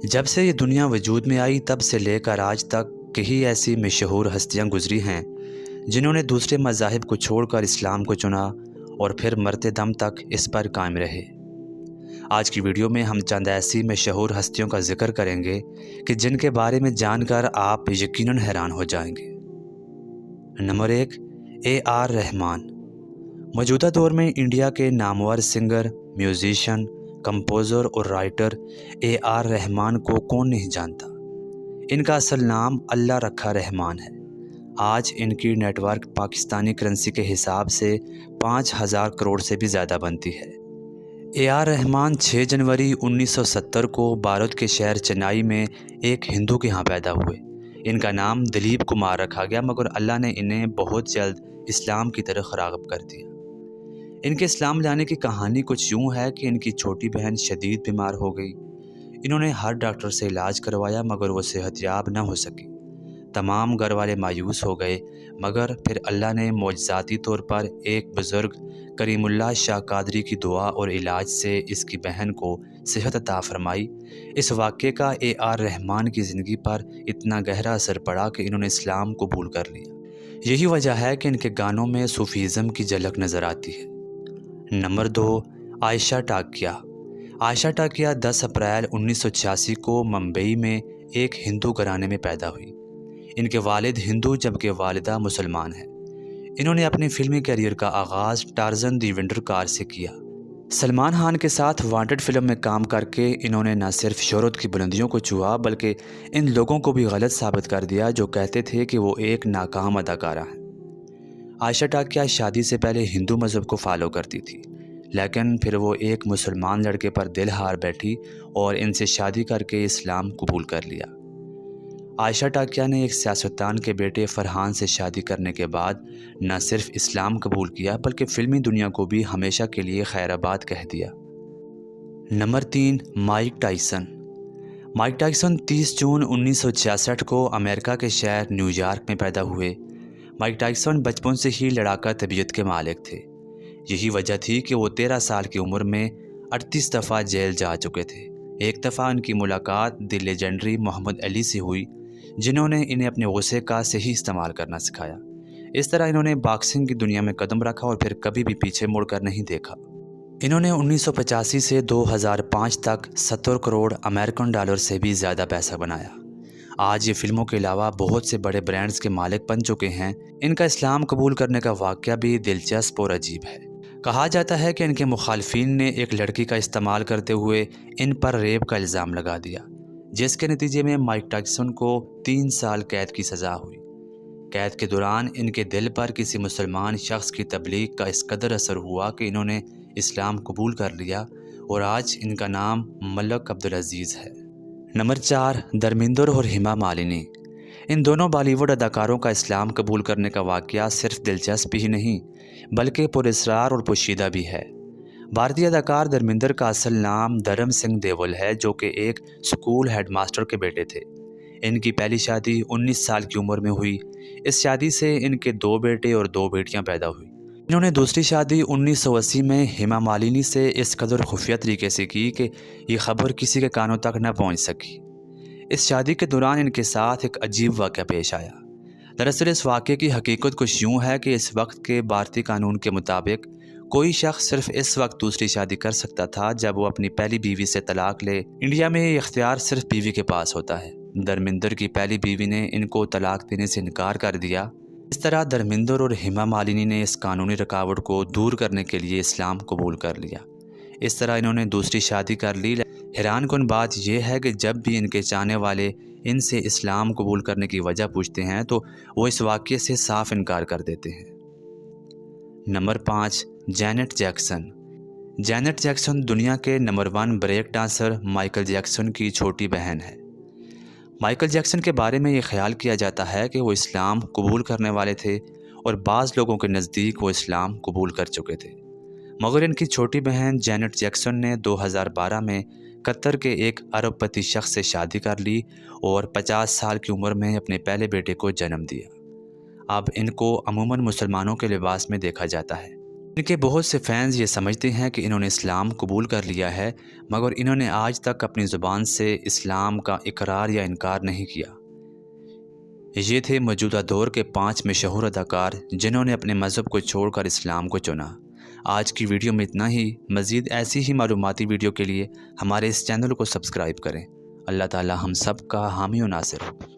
جب سے یہ دنیا وجود میں آئی تب سے لے کر آج تک کئی ایسی مشہور ہستیاں گزری ہیں جنہوں نے دوسرے مذاہب کو چھوڑ کر اسلام کو چنا اور پھر مرتے دم تک اس پر قائم رہے۔ آج کی ویڈیو میں ہم چند ایسی مشہور ہستیوں کا ذکر کریں گے کہ جن کے بارے میں جان کر آپ یقیناً حیران ہو جائیں گے۔ نمبر 1، AR رحمان۔ موجودہ دور میں انڈیا کے نامور سنگر، میوزیشین، کمپوزر اور رائٹر AR رحمان کو کون نہیں جانتا۔ ان کا اصل نام اللہ رکھا رحمان ہے۔ آج ان کی نیٹ ورک پاکستانی کرنسی کے حساب سے 5000 کروڑ سے بھی زیادہ بنتی ہے۔ AR رحمان 6 جنوری 1970 کو بھارت کے شہر چنائی میں ایک ہندو کے ہاں پیدا ہوئے۔ ان کا نام دلیپ کمار رکھا گیا، مگر اللہ نے انہیں بہت جلد اسلام کی طرف راغب کر دیا۔ ان کے اسلام لانے کی کہانی کچھ یوں ہے کہ ان کی چھوٹی بہن شدید بیمار ہو گئی۔ انہوں نے ہر ڈاکٹر سے علاج کروایا مگر وہ صحت یاب نہ ہو سکی۔ تمام گھر والے مایوس ہو گئے، مگر پھر اللہ نے معجزاتی طور پر ایک بزرگ کریم اللہ شاہ قادری کی دعا اور علاج سے اس کی بہن کو صحت عطا فرمائی۔ اس واقعے کا AR رحمان کی زندگی پر اتنا گہرا اثر پڑا کہ انہوں نے اسلام قبول کر لیا۔ یہی وجہ ہے کہ ان کے گانوں میں صوفیزم کی جھلک نظر آتی ہے۔ نمبر 2، عائشہ ٹاکیا۔ عائشہ ٹاکیا 10 اپریل 1986 کو ممبئی میں ایک ہندو گھرانے میں پیدا ہوئی۔ ان کے والد ہندو جبکہ والدہ مسلمان ہیں۔ انہوں نے اپنی فلمی کیریئر کا آغاز ٹارزن دی ونڈر کار سے کیا۔ سلمان خان کے ساتھ وانٹڈ فلم میں کام کر کے انہوں نے نہ صرف شہرت کی بلندیوں کو چھوا بلکہ ان لوگوں کو بھی غلط ثابت کر دیا جو کہتے تھے کہ وہ ایک ناکام اداکارہ ہیں۔ عائشہ ٹاکیا شادی سے پہلے ہندو مذہب کو فالو کرتی تھی، لیکن پھر وہ ایک مسلمان لڑکے پر دل ہار بیٹھی اور ان سے شادی کر کے اسلام قبول کر لیا۔ عائشہ ٹاکیا نے ایک سیاستدان کے بیٹے فرحان سے شادی کرنے کے بعد نہ صرف اسلام قبول کیا بلکہ فلمی دنیا کو بھی ہمیشہ کے لیے خیر آباد کہہ دیا۔ Number 3، mic Tyson. Mic Tyson 30 جون 1966 کو امریکہ کے شہر نیو یارک میں پیدا ہوئے۔ مائک ٹائسن بچپن سے ہی لڑاکا طبیعت کے مالک تھے۔ یہی وجہ تھی کہ وہ 13 سال کی عمر میں 38 دفعہ جیل جا چکے تھے۔ ایک دفعہ ان کی ملاقات دی لیجنڈری محمد علی سے ہوئی، جنہوں نے انہیں اپنے غصے کا صحیح استعمال کرنا سکھایا۔ اس طرح انہوں نے باکسنگ کی دنیا میں قدم رکھا اور پھر کبھی بھی پیچھے مڑ کر نہیں دیکھا۔ انہوں نے 1985 سے 2005 تک 70 کروڑ امریکن ڈالر سے بھی زیادہ پیسہ بنایا۔ آج یہ فلموں کے علاوہ بہت سے بڑے برانڈز کے مالک بن چکے ہیں۔ ان کا اسلام قبول کرنے کا واقعہ بھی دلچسپ اور عجیب ہے۔ کہا جاتا ہے کہ ان کے مخالفین نے ایک لڑکی کا استعمال کرتے ہوئے ان پر ریپ کا الزام لگا دیا، جس کے نتیجے میں مائک ٹائسن کو 3 سال قید کی سزا ہوئی۔ قید کے دوران ان کے دل پر کسی مسلمان شخص کی تبلیغ کا اس قدر اثر ہوا کہ انہوں نے اسلام قبول کر لیا اور آج ان کا نام ملک عبدالعزیز ہے۔ نمبر 4، دھرمیندر اور ہیما مالنی۔ ان دونوں بالی ووڈ اداکاروں کا اسلام قبول کرنے کا واقعہ صرف دلچسپ ہی نہیں بلکہ پراسرار اور پوشیدہ بھی ہے۔ بھارتی اداکار دھرمیندر کا اصل نام دھرم سنگھ دیول ہے، جو کہ ایک سکول ہیڈ ماسٹر کے بیٹے تھے۔ ان کی پہلی شادی 19 سال کی عمر میں ہوئی۔ اس شادی سے ان کے 2 بیٹے اور 2 بیٹیاں پیدا ہوئی۔ انہوں نے دوسری شادی 1980 میں ہیما مالنی سے اس قدر خفیہ طریقے سے کی کہ یہ خبر کسی کے کانوں تک نہ پہنچ سکی۔ اس شادی کے دوران ان کے ساتھ ایک عجیب واقعہ پیش آیا۔ دراصل اس واقعے کی حقیقت کچھ یوں ہے کہ اس وقت کے بھارتی قانون کے مطابق کوئی شخص صرف اس وقت دوسری شادی کر سکتا تھا جب وہ اپنی پہلی بیوی سے طلاق لے۔ انڈیا میں یہ اختیار صرف بیوی کے پاس ہوتا ہے۔ دھرمیندر کی پہلی بیوی نے ان کو طلاق دینے سے انکار کر دیا۔ اس طرح دھرمیندر اور ہیما مالنی نے اس قانونی رکاوٹ کو دور کرنے کے لیے اسلام قبول کر لیا۔ اس طرح انہوں نے دوسری شادی کر لی۔ حیران کن بات یہ ہے کہ جب بھی ان کے چاہنے والے ان سے اسلام قبول کرنے کی وجہ پوچھتے ہیں تو وہ اس واقعے سے صاف انکار کر دیتے ہیں۔ Number 5، Janet Jackson. Janet Jackson دنیا کے number 1 break dancer Michael Jackson کی چھوٹی بہن ہے۔ مائیکل جیکسن کے بارے میں یہ خیال کیا جاتا ہے کہ وہ اسلام قبول کرنے والے تھے اور بعض لوگوں کے نزدیک وہ اسلام قبول کر چکے تھے، مگر ان کی چھوٹی بہن جینٹ جیکسن نے 2012 میں قطر کے ایک ارب پتی شخص سے شادی کر لی اور 50 سال کی عمر میں اپنے پہلے بیٹے کو جنم دیا۔ اب ان کو عموماً مسلمانوں کے لباس میں دیکھا جاتا ہے۔ ان کے بہت سے فینز یہ سمجھتے ہیں کہ انہوں نے اسلام قبول کر لیا ہے، مگر انہوں نے آج تک اپنی زبان سے اسلام کا اقرار یا انکار نہیں کیا۔ یہ تھے موجودہ دور کے 5 مشہور اداکار جنہوں نے اپنے مذہب کو چھوڑ کر اسلام کو چنا۔ آج کی ویڈیو میں اتنا ہی۔ مزید ایسی ہی معلوماتی ویڈیو کے لیے ہمارے اس چینل کو سبسکرائب کریں۔ اللہ تعالی ہم سب کا حامی و ناصر ہو۔